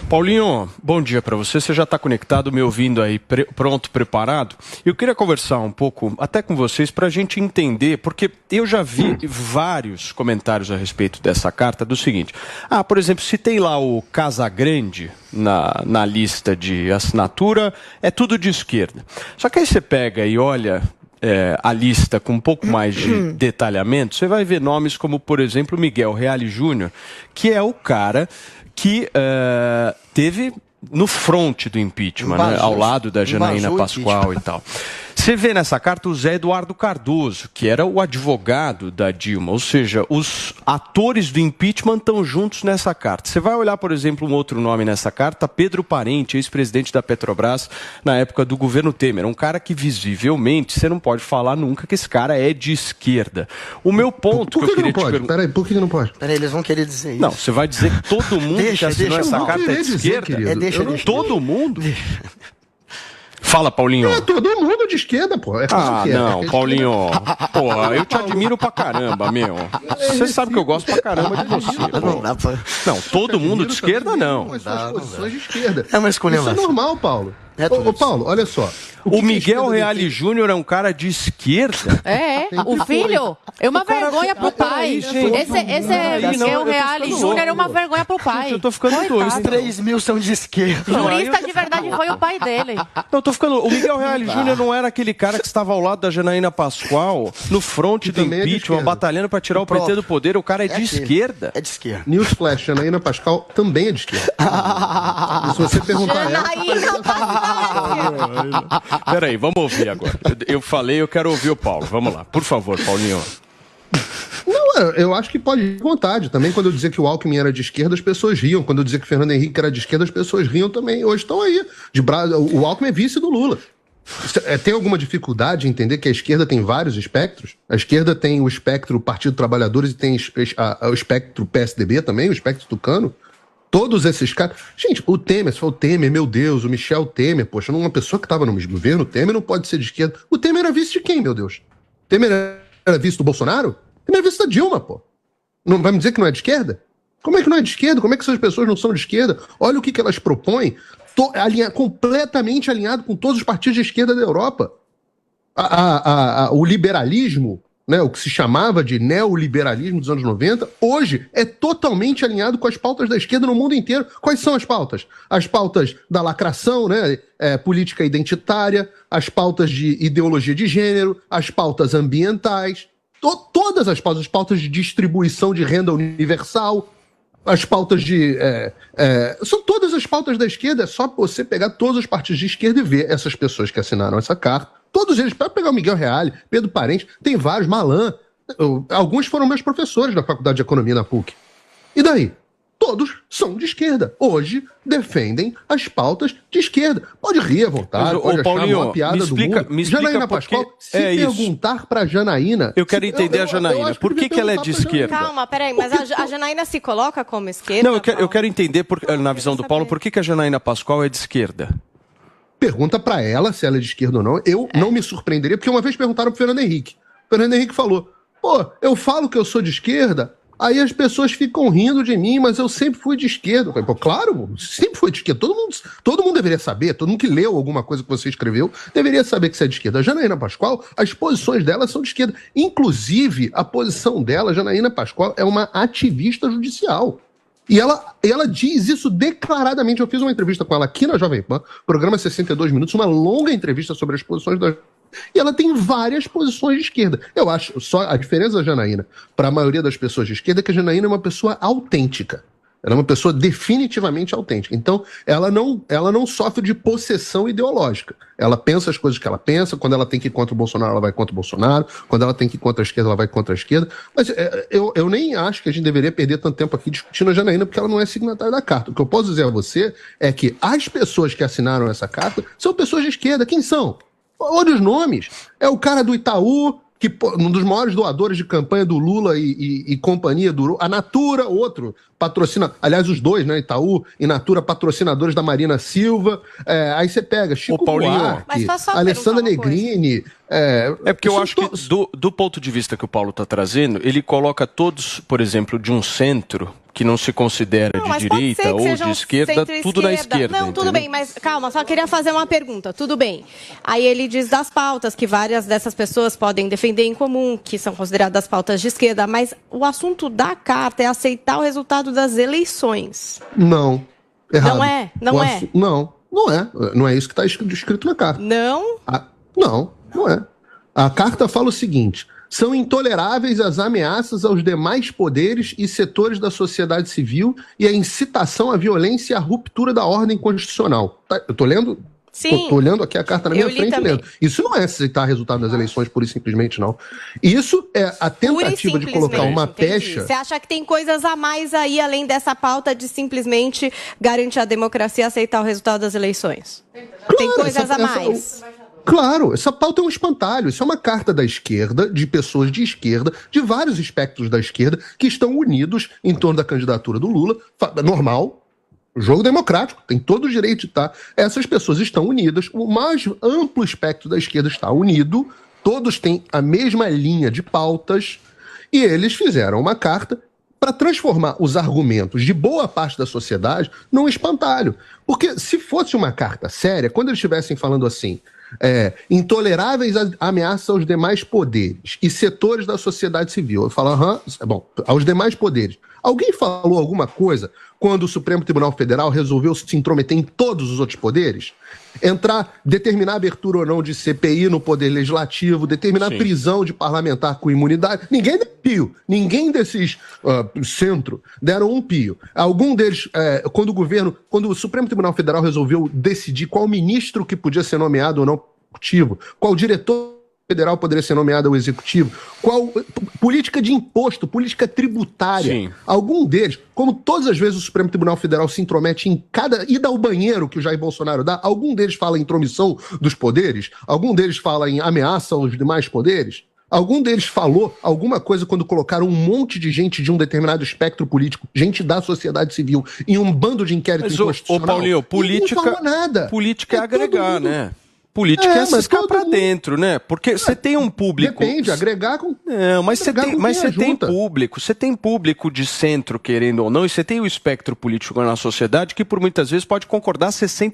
Paulinho, bom dia para você. Você já está conectado, me ouvindo aí, pronto, preparado? Eu queria conversar um pouco, até com vocês, para a gente entender, porque eu já vi vários comentários a respeito dessa carta, do seguinte. Por exemplo, se tem lá o Casagrande na lista de assinatura, é tudo de esquerda. Só que aí você pega e olha a lista com um pouco mais de detalhamento, você vai ver nomes como, por exemplo, Miguel Reale Júnior, que é o cara que teve no fronte do impeachment, né, ao lado da Janaína Pascoal e tal. Você vê nessa carta o Zé Eduardo Cardoso, que era o advogado da Dilma, ou seja, os atores do impeachment estão juntos nessa carta. Você vai olhar, por exemplo, um outro nome nessa carta, Pedro Parente, ex-presidente da Petrobras na época do governo Temer, um cara que visivelmente você não pode falar nunca que esse cara é de esquerda. O meu ponto que eu queria te perguntar... Peraí, por que não pode? Peraí, eles vão querer dizer isso. Não, você vai dizer que todo mundo que assinou essa carta é de esquerda? Todo mundo? Fala, Paulinho. É todo mundo de esquerda, pô. Não, Paulinho. Porra, eu te admiro pra caramba, meu. Você sabe que eu gosto pra caramba de você. Não, todo mundo de esquerda, não. As posições de esquerda. É uma escolha. Isso é normal, Paulo. Ô, Paulo, olha só. O Miguel Reale Júnior é um cara de esquerda? O filho é uma vergonha pro pai. Esse Miguel Reale Júnior é uma vergonha pro pai. Eu tô ficando doido. 3 mil são de esquerda. Jurista de verdade foi o pai dele. Não, tô ficando... O Miguel Reale Júnior não era aquele cara que estava ao lado da Janaína Pascoal, no fronte do impeachment, batalhando pra tirar o PT do poder. O cara é de esquerda. É de esquerda. Newsflash, Janaína Pascoal também é de esquerda. Se você perguntar Peraí, vamos ouvir agora. Eu falei, eu quero ouvir o Paulo. Vamos lá, por favor, Paulinho. Não, eu acho que pode ir à vontade. Também quando eu dizia que o Alckmin era de esquerda, as pessoas riam. Quando eu dizia que o Fernando Henrique era de esquerda, as pessoas riam também. Hoje estão aí. O Alckmin é vice do Lula. Tem alguma dificuldade em entender que a esquerda tem vários espectros? A esquerda tem o espectro Partido Trabalhadores e tem o espectro PSDB também, o espectro tucano. Todos esses caras... Gente, o Temer, se for o Temer, meu Deus, o Michel Temer, poxa, uma pessoa que estava no governo Temer não pode ser de esquerda. O Temer era vice de quem, meu Deus? O Temer era vice do Bolsonaro? O Temer era vice da Dilma, pô. Não vai me dizer que não é de esquerda? Como é que não é de esquerda? Como é que essas pessoas não são de esquerda? Olha o que elas propõem, completamente alinhado com todos os partidos de esquerda da Europa. O liberalismo, né, o que se chamava de neoliberalismo dos anos 90, hoje é totalmente alinhado com as pautas da esquerda no mundo inteiro. Quais são as pautas? As pautas da lacração, né, política identitária, as pautas de ideologia de gênero, as pautas ambientais, todas as pautas de distribuição de renda universal, as pautas de... são todas as pautas da esquerda, é só você pegar todos os partidos de esquerda e ver essas pessoas que assinaram essa carta. Todos eles, para pegar o Miguel Reale, Pedro Parente, tem vários, Malan, alguns foram meus professores da Faculdade de Economia na PUC. E daí? Todos são de esquerda. Hoje defendem as pautas de esquerda. Pode rir à vontade, pode achar uma piada do mundo. Me explica Janaína Pascoal, se perguntar para Janaína... Eu quero entender a Janaína. Por que ela é de esquerda? Calma, peraí, mas a Janaína se coloca como esquerda? Não, eu quero entender, na visão do Paulo, por que a Janaína Pascoal é de esquerda? Pergunta pra ela se ela é de esquerda ou não. Eu não me surpreenderia, porque uma vez perguntaram pro Fernando Henrique. O Fernando Henrique falou, eu falo que eu sou de esquerda, aí as pessoas ficam rindo de mim, mas eu sempre fui de esquerda. Eu falei, claro, sempre fui de esquerda. Todo mundo deveria saber, todo mundo que leu alguma coisa que você escreveu, deveria saber que você é de esquerda. A Janaína Pascoal, as posições dela são de esquerda. Inclusive, a posição dela, Janaína Pascoal, é uma ativista judicial. E ela diz isso declaradamente. Eu fiz uma entrevista com ela aqui na Jovem Pan, programa 62 minutos, uma longa entrevista sobre as posições da... E ela tem várias posições de esquerda. Eu acho, só a diferença da Janaína para a maioria das pessoas de esquerda é que a Janaína é uma pessoa autêntica. Ela é uma pessoa definitivamente autêntica. Então, ela não sofre de possessão ideológica. Ela pensa as coisas que ela pensa. Quando ela tem que ir contra o Bolsonaro, ela vai contra o Bolsonaro. Quando ela tem que ir contra a esquerda, ela vai contra a esquerda. Mas eu nem acho que a gente deveria perder tanto tempo aqui discutindo a Janaína, porque ela não é signatária da carta. O que eu posso dizer a você é que as pessoas que assinaram essa carta são pessoas de esquerda. Quem são? Olha os nomes. É o cara do Itaú, que um dos maiores doadores de campanha do Lula e companhia do a Natura, outro patrocina, aliás, os dois, né, Itaú e Natura, patrocinadores da Marina Silva. Aí você pega Chico Buarque, Alessandra Negrini. Porque eu acho que, do ponto de vista que o Paulo está trazendo, ele coloca todos, por exemplo, de um centro, que não se considera Não, de mas pode ser direita que ou sejam de esquerda, tudo na esquerda. Não, tudo entendeu? bem, mas calma, só queria fazer uma pergunta. Tudo bem. Aí ele diz das pautas, que várias dessas pessoas podem defender em comum, que são consideradas pautas de esquerda, mas o assunto da carta é aceitar o resultado das eleições. Não. Errado. Não é? Não é? Não é. Não é isso que está escrito na carta. Não? Não é. A carta fala o seguinte: são intoleráveis as ameaças aos demais poderes e setores da sociedade civil e a incitação à violência e à ruptura da ordem constitucional. Tá, eu tô lendo? Sim. Tô olhando aqui a carta na minha Eu li frente e também. lendo. Isso não é aceitar resultado das eleições pura e simplesmente, não. Isso é a tentativa de colocar uma Entendi. pecha. Você acha que tem coisas a mais aí, além dessa pauta de simplesmente garantir a democracia e aceitar o resultado das eleições? Tem coisas a mais? Claro, essa pauta é um espantalho. Isso é uma carta da esquerda, de pessoas de esquerda, de vários espectros da esquerda, que estão unidos em torno da candidatura do Lula. Normal, jogo democrático, tem todo o direito de estar. Essas pessoas estão unidas, o mais amplo espectro da esquerda está unido, todos têm a mesma linha de pautas, e eles fizeram uma carta para transformar os argumentos de boa parte da sociedade num espantalho. Porque se fosse uma carta séria, quando eles estivessem falando assim, intoleráveis ameaças aos demais poderes e setores da sociedade civil. Eu falo, aos demais poderes. Alguém falou alguma coisa quando o Supremo Tribunal Federal resolveu se intrometer em todos os outros poderes? Determinar a abertura ou não de CPI no Poder Legislativo, determinar prisão de parlamentar com imunidade. Ninguém deu pio. Ninguém desses centro deram um pio. Algum deles, quando o Supremo Tribunal Federal resolveu decidir qual ministro que podia ser nomeado ou não executivo, qual diretor federal poderia ser nomeado ao executivo, qual política de imposto, política tributária. Sim. Algum deles, como todas as vezes o Supremo Tribunal Federal se intromete em cada ida ao banheiro que o Jair Bolsonaro dá, algum deles fala em intromissão dos poderes, algum deles fala em ameaça aos demais poderes, algum deles falou alguma coisa quando colocaram um monte de gente de um determinado espectro político, gente da sociedade civil, em um bando de inquérito inconstitucional. Paulinho, Ninguém falou nada. Política é agregar, todo mundo. né? Política é mas ciscar todo pra mundo- dentro, né? Porque você tem um público... Depende, agregar com... Não, mas você agregar tem, com mas quem você tem ajunta. público, você tem público de centro, querendo ou não, e você tem o espectro político na sociedade que por muitas vezes pode concordar 60%